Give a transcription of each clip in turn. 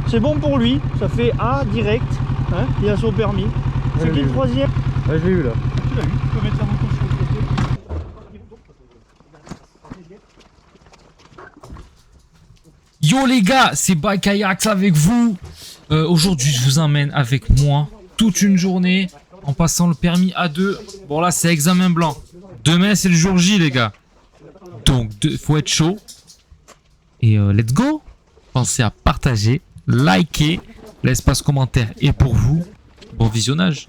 C'est bon pour lui, ça fait A direct, hein, il a son permis. C'est qui le troisième? Ouais, je l'ai eu là. Tu l'as eu, tu peux mettre la moto sur le côté. Yo les gars, c'est Bike Ajax avec vous. Aujourd'hui, je vous emmène avec moi toute une journée en passant le permis A2. Bon là, c'est examen blanc. Demain, c'est le jour J les gars. Donc, faut être chaud. Et let's go. Pensez à partager, liker. L'espace commentaire est pour vous. Bon visionnage.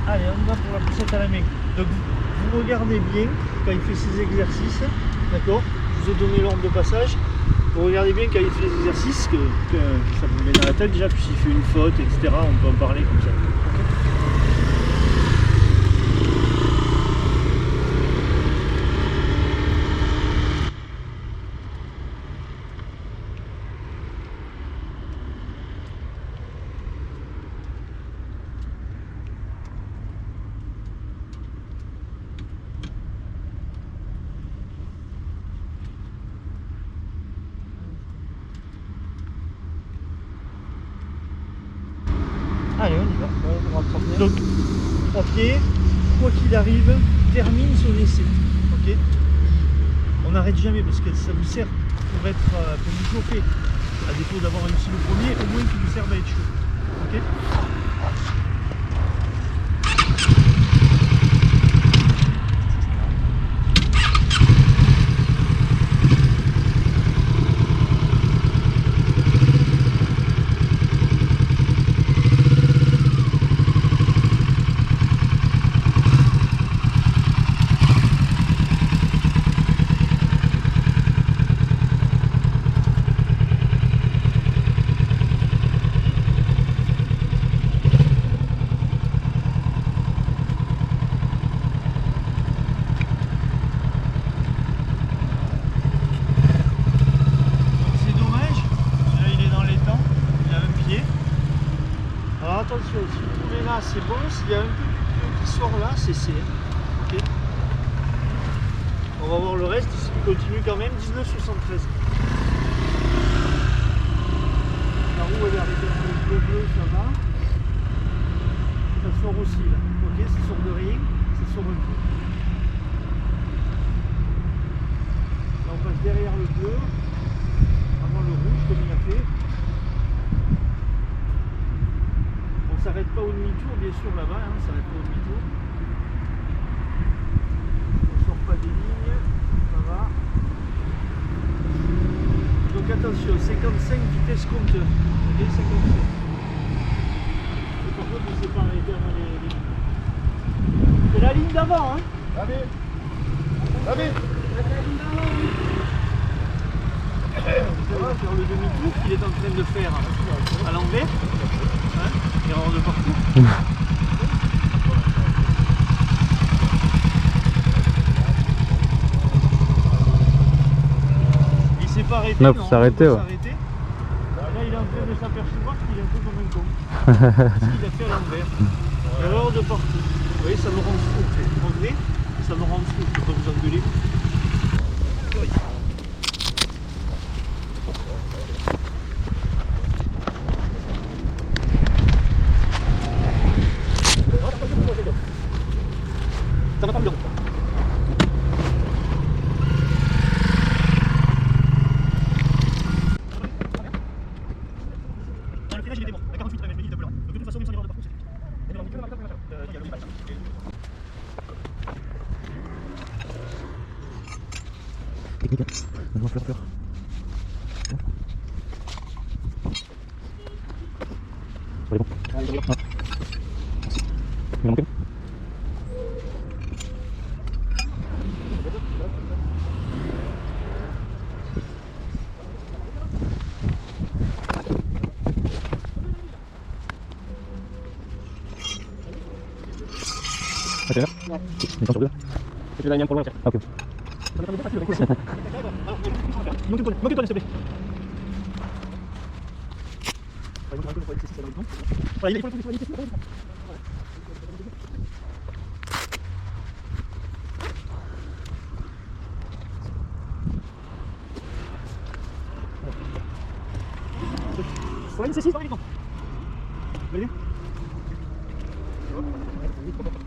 Allez, on y va pour la poussette à la main. Donc vous regardez bien quand il fait ses exercices, d'accord? Je vous ai donné l'ordre de passage. Vous regardez bien quand il fait les exercices, que ça vous met dans la tête déjà, puis s'il fait une faute, etc., on peut en parler comme ça. Allez, on y va. Donc, papier, quoi qu'il arrive, termine son essai. Ok. On n'arrête jamais parce que ça vous sert pour vous chauffer. À défaut d'avoir réussi le premier, au moins qu'il vous serve à être chaud. Ok. Attention, si vous trouvez là, c'est bon. S'il y a un peu qui sort là, c'est C. Okay. On va voir le reste. Ici, il continue quand même. 19,73. La roue, elle est arrêtée dans le bleu, ça va. Ça sort aussi là. Ok, ça sort de rien. Ça sort un peu. Là, on passe derrière le bleu. Avant le rouge, comme il a fait. On s'arrête pas au demi-tour, bien sûr, là-bas, hein, on s'arrête pas au demi-tour. escompteur. Ok, 57. Et par contre, c'est pareil, les... C'est la ligne d'avant, hein. Allez. Allez. Vous allez faire le demi-tour qu'il est en train de faire à l'envers. Hein, erreur de parcours. Il s'est pas arrêté. Non, faut s'arrêter, ouais. Là, il est en train de s'apercevoir qu'il est un peu comme un con. Parce qu'il a fait à l'envers. Erreur de parcours. Vous voyez, ça me rend fou. En vrai, ça me rend fou. Je peux pas vous engueuler. Ça va pas bien. Dans le freinage, il était bon. À 48 km, il était blanc. Donc de toute façon, même sans erreur de parcours, Technique, hein. Maintenant, fleur. C'est bon. Ah. Merci. Il va monter. Ah, c'est bien. Une temps sur deux. C'est la mienne pour le moment. Ah, ok. Montez-toi, s'il te plaît. Voilà, il est Soigne, c'est 6 dans les temps. Vous voyez?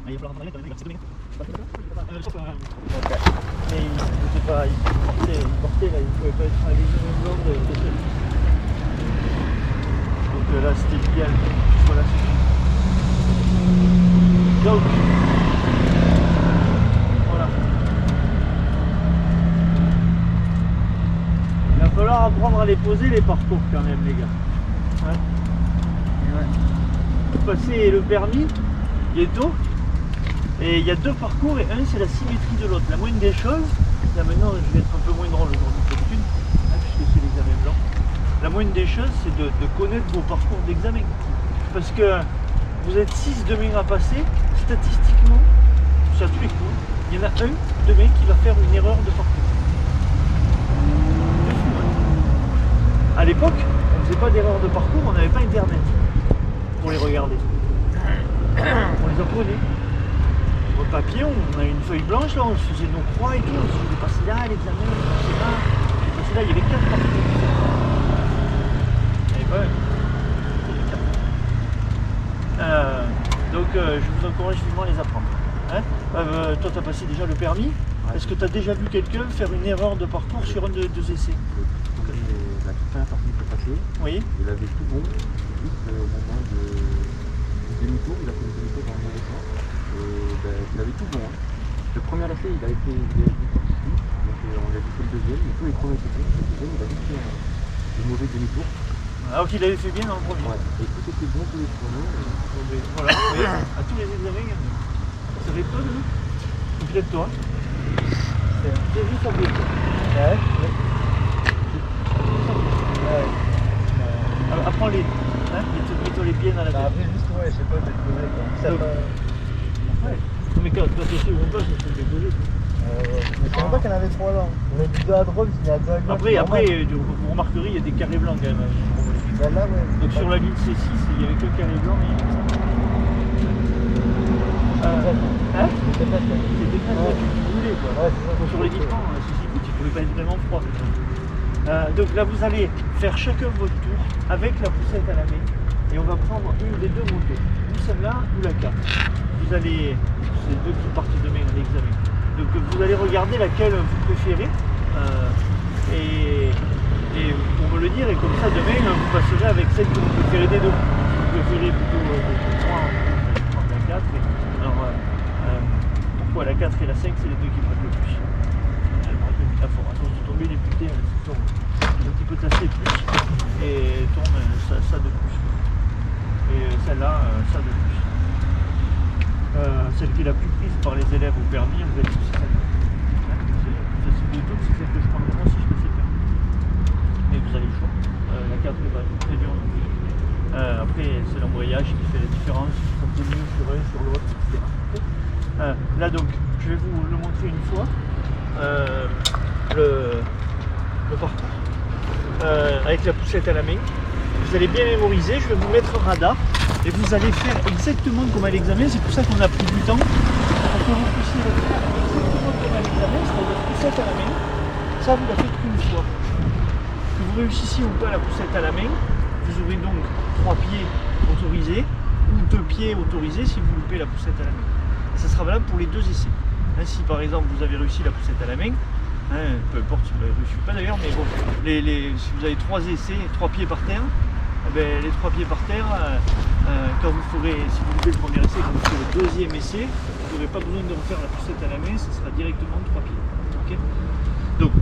Il va falloir rentrer quand même, c'est 2 minutes. Mais il n'était pas, il portait là, il ne pouvait pas être à l'examen blanc de donc là c'était l'idéal, voilà. Donc, voilà. Il va falloir apprendre à les poser les parcours quand même les gars. Ouais. Ouais. Passer le permis bientôt. Et il y a 2 parcours et un c'est la symétrie de l'autre. La moindre des choses, là maintenant je vais être un peu moins drôle aujourd'hui que d'habitude, puisque c'est l'examen blanc. La moindre des choses c'est de connaître vos parcours d'examen. Parce que vous êtes 6 demain à passer, statistiquement, sur tous les coups, il y en a un demain qui va faire une erreur de parcours. C'est fou, hein. À l'époque, on ne faisait pas d'erreur de parcours, on n'avait pas internet pour les regarder. On les apprenait. Au papier, on a une feuille blanche, là, on se faisait nos croix et tout, on se faisait passer là, l'examen, on passait là, on passait là, il y avait 4 parcours. Et ben, donc je vous encourage vivement à les apprendre. Hein, toi, tu as passé déjà le permis. Ouais. Est-ce que tu as déjà vu quelqu'un faire une erreur de parcours sur un de deux essais? La toute première partie qu'il faut passer, oui. Il avait tout bon, juste au moment du demi-tour, il a fait le demi-tour dans le mauvais sens. Il avait tout bon. Hein. Le premier essai, il avait fait des parties, donc on a fait le deuxième, mais tous les premiers étaient bons. Le deuxième, il avait fait le mauvais demi-tour. Ah, donc il avait fait bien dans le premier. Ouais. Et tout était bon tous les premiers. Voilà, oui, à tous les examens, ça fait pas de nous. Peut-être toi. C'est juste un peu. Ouais. Apprends-les. Hein, mets-toi les pieds dans la tête. Après, juste, ouais, je sais pas, peut-être que ouais. Non, mais quand tu sais où on passe, on peut déposer. Mais je savais pas qu'il y en avait 3 là. On a dit 2 à droite, il y a 2 à gauche. Après, vous remarquerez, il y a des carrés blancs quand même. Bah là, ouais. Donc sur la ligne C6, il n'y avait que carré blanc. Hein? C'était très tu voulais quoi. Ouais, c'est ça. Sur les différents, tu ne pouvais pas être vraiment froid. Donc là, vous allez faire chacun votre tour avec la poussette à la main. Et on va prendre une des 2 motos. Ou celle-là, ou la 4. Vous allez, c'est les 2 qui partent demain à l'examen. Donc vous allez regarder laquelle vous préférez. Et pour me le dire, et comme ça demain vous passerez avec celle que vous préférez des 2. Vous préférez plutôt le 3, on prend la 4. Alors pourquoi la 4 et la 5 c'est les 2 qui prennent le plus. Il faut tomber les butées, c'est Donc il peut tasser plus et tourne ça de plus. Et celle-là, ça de plus. Celle qui est la plus prise par les élèves au permis, en fait, c'est celle-là. Hein, c'est facile de tout, c'est celle que je prends moi si je passais le permis. Mais vous avez le choix. La 4 est pas très dure non plus. Après, c'est l'embrayage qui fait la différence, on peut mieux sur un, sur l'autre, etc. Là donc, je vais vous le montrer une fois, le parcours, avec la poussette à la main. Vous allez bien mémoriser, je vais vous mettre un radar et vous allez faire exactement comme à l'examen, c'est pour ça qu'on a pris du temps, pour que vous puissiez le faire exactement comme à l'examen, c'est-à-dire poussette à la main, ça vous la faites qu'une fois. Que vous réussissiez ou pas la poussette à la main, vous aurez donc 3 pieds autorisés ou 2 pieds autorisés si vous loupez la poussette à la main. Et ça sera valable pour les 2 essais. Hein, si par exemple vous avez réussi la poussette à la main, hein, peu importe si vous l'avez réussi ou pas d'ailleurs, mais bon, si vous avez 3 essais, 3 pieds par terre, ben, les 3 pieds par terre, quand vous ferez, si vous loupez le premier essai, quand vous ferez le deuxième essai, vous n'aurez pas besoin de refaire la poussette à la main, ce sera directement 3 pieds. Okay, donc,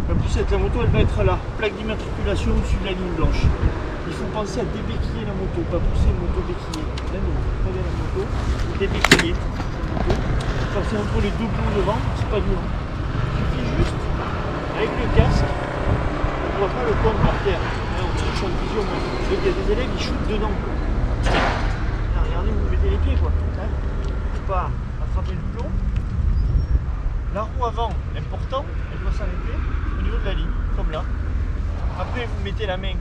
la poussette, la moto, elle va être là, plaque d'immatriculation au-dessus de la ligne blanche. Il faut penser à débéquiller la moto, pas pousser une moto béquillée. Là, non, prenez la moto, vous débéquillez la moto. Quand c'est entre les deux plots devant, c'est pas violent. Il suffit juste, avec le casque, on ne voit pas le pont par terre. Là, on est en champ de vision, donc il y a des élèves qui shootent dedans. Là, regardez, vous mettez les pieds, quoi. Hein, faut pas attraper le plomb. La roue avant, important, elle doit s'arrêter au niveau de la ligne, comme là. Après, vous mettez la main.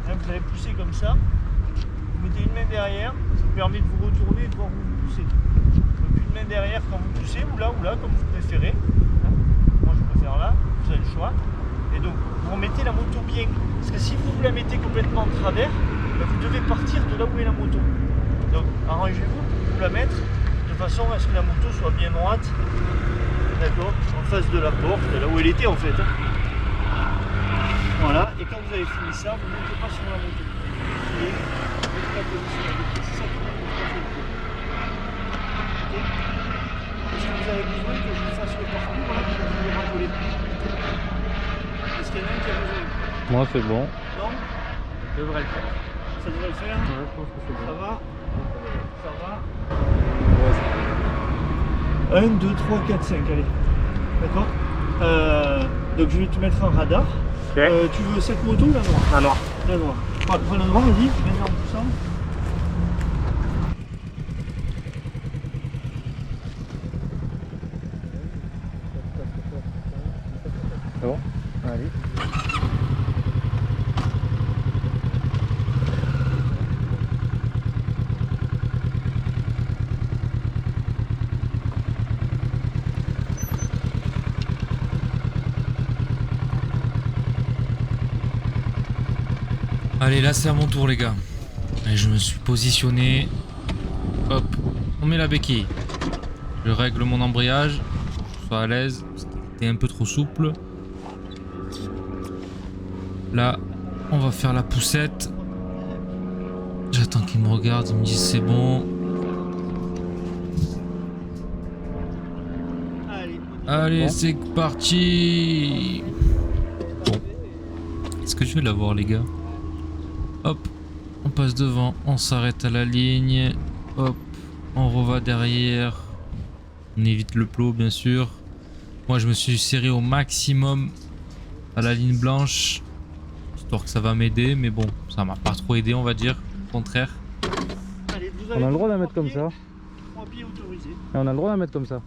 Hein, vous allez pousser comme ça, vous mettez une main derrière, ça vous permet de vous retourner et de voir où vous poussez. Donc une main derrière quand vous poussez, ou là, comme vous préférez. Hein, moi je préfère là, vous avez le choix. Et donc vous remettez la moto bien, parce que si vous la mettez complètement en travers, ben, vous devez partir de là où est la moto. Donc arrangez-vous pour la mettre de façon à ce que la moto soit bien droite, d'accord, en face de la porte, là où elle était en fait. Hein. Voilà, et quand vous avez fini ça, vous ne montez pas sur la moto. Et vous mettez la position avec c'est ça qui va vous faire le coup. Ok. Est-ce que vous avez besoin que je vous fasse le parcours là, que vous vous rappelez? Est-ce qu'il y en a un qui a besoin? Moi, c'est bon. Non? Ça devrait le faire. Ça devrait le faire? Ouais, je pense que c'est bon. Ça va? Ça va? 1, 2, 3, 4, 5, allez. D'accord? Donc je vais te mettre un radar. Tu veux cette moto ou la noire? La noire. La noire. Prends la noire, vas-y, viens en poussant. C'est bon? Allez. Allez, là c'est à mon tour les gars. Et je me suis positionné. Hop, on met la béquille. Je règle mon embrayage, pour que je sois à l'aise, parce qu'il était un peu trop souple. Là, on va faire la poussette. J'attends qu'il me regarde, il me dit c'est bon. Allez, c'est parti. Bon. Est-ce que je vais l'avoir les gars? Hop, on passe devant, on s'arrête à la ligne, hop, on reva derrière, on évite le plot bien sûr. Moi je me suis serré au maximum à la ligne blanche, histoire que ça va m'aider, mais bon, ça m'a pas trop aidé on va dire, au contraire. Allez, vous On a le droit de la mettre comme ça. 3 pieds autorisés. Et on a le droit de la mettre comme ça.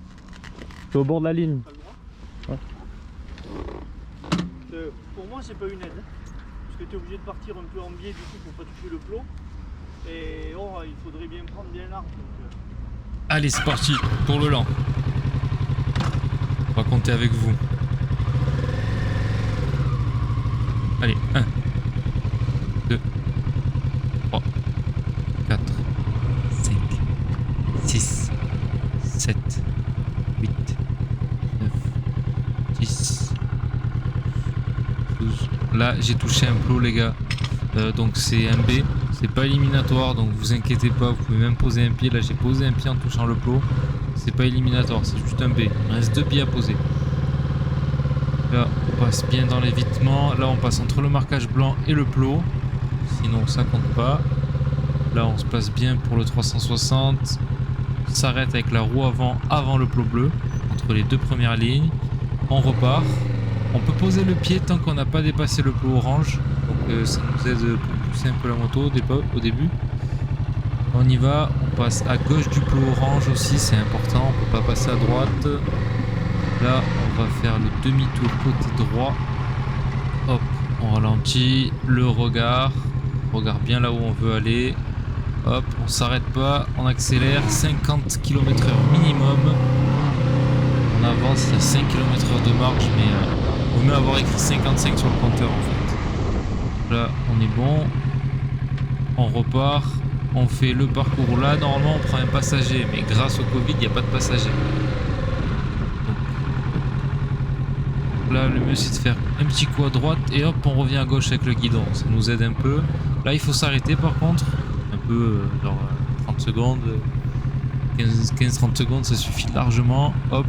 C'est au bord de la ligne. Pas le droit. Pour moi c'est pas une aide. Parce que tu es obligé de partir un peu en biais du coup pour pas toucher le plot. Et oh, il faudrait bien prendre bien large. Allez c'est parti pour le lent. On va compter avec vous. Allez, 1, 2, 3, 4, 5, 6, 7, 8, 9, 10, 12. Là j'ai touché un plot les gars. Donc c'est un B. C'est pas éliminatoire donc vous inquiétez pas. Vous pouvez même poser un pied. Là j'ai posé un pied en touchant le plot. C'est pas éliminatoire, c'est juste un B. Il me reste 2 pieds à poser. Là, on passe bien dans l'évitement. Là, on passe entre le marquage blanc et le plot. Sinon, ça compte pas. Là, on se place bien pour le 360. On s'arrête avec la roue avant le plot bleu. Entre les deux premières lignes. On repart. On peut poser le pied tant qu'on n'a pas dépassé le plot orange. Donc, ça nous aide pour pousser un peu la moto au début. On y va. On passe à gauche du plot orange aussi. C'est important. On peut pas passer à droite. Là, on va faire le demi-tour côté droit. Hop, on ralentit. Le regard. On regarde bien là où on veut aller. Hop, on s'arrête pas. On accélère. 50 km/h minimum. On avance. Il y a 5 km/h de marge. Mais vaut mieux avoir écrit 55 sur le compteur en fait. Là, on est bon. On repart. On fait le parcours là. Normalement, on prend un passager. Mais grâce au Covid, il n'y a pas de passager. Là, le mieux c'est de faire un petit coup à droite et hop, on revient à gauche avec le guidon. Ça nous aide un peu. Là, il faut s'arrêter par contre. Un peu, genre 30 secondes, 15-30 secondes, ça suffit largement. Hop.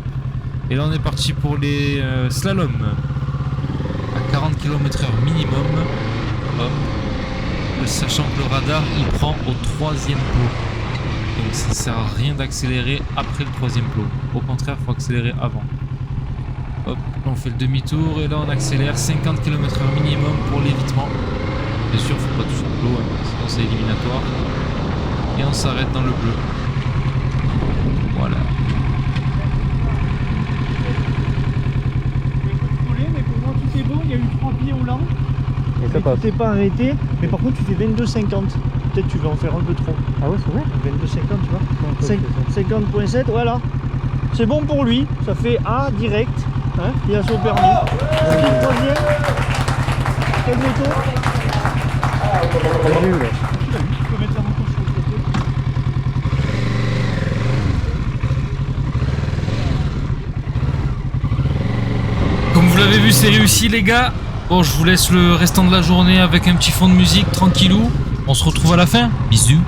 Et là, on est parti pour les slaloms. À 40 km/h minimum. Hop. Sachant que le radar, il prend au 3e plot. Donc, ça sert à rien d'accélérer après le 3e plot. Au contraire, il faut accélérer avant. Hop, on fait le demi-tour et là on accélère 50 km/h minimum pour l'évitement. Bien sûr, faut pas toucher le plot, hein, sinon c'est éliminatoire. Et on s'arrête dans le bleu. Voilà. Mais pour moi tout est bon, il y a eu 3 pieds au lent. Et ça Tu passe. t'es pas arrêté, mais par contre tu fais 22,50. Peut-être tu vas en faire un peu trop. Ah ouais, c'est vrai. 22,50 tu vois. Non, 50,7, voilà. C'est bon pour lui, ça fait A direct. Hein, il a son permis. Le troisième. Quelle moto? c'est nul. Tu peux mettre la moto sur le côté. Comme vous l'avez vu, c'est réussi les gars. Bon, je vous laisse le restant de la journée avec un petit fond de musique tranquillou. On se retrouve à la fin. Bisous.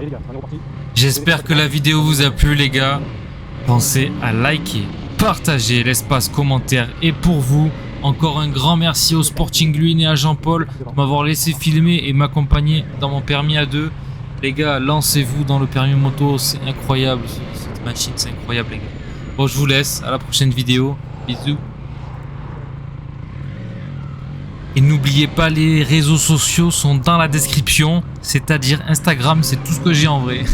Allez les gars, on est reparti. J'espère que la vidéo vous a plu les gars. Pensez à liker, partager, l'espace commentaire est pour vous. Encore un grand merci au Sporting Luynes et à Jean-Paul de m'avoir laissé filmer et m'accompagner dans mon permis A2. Les gars, lancez-vous dans le permis moto, c'est incroyable, cette machine, c'est incroyable les gars. Bon, je vous laisse, à la prochaine vidéo, bisous. Et n'oubliez pas, les réseaux sociaux sont dans la description, c'est-à-dire Instagram, c'est tout ce que j'ai en vrai.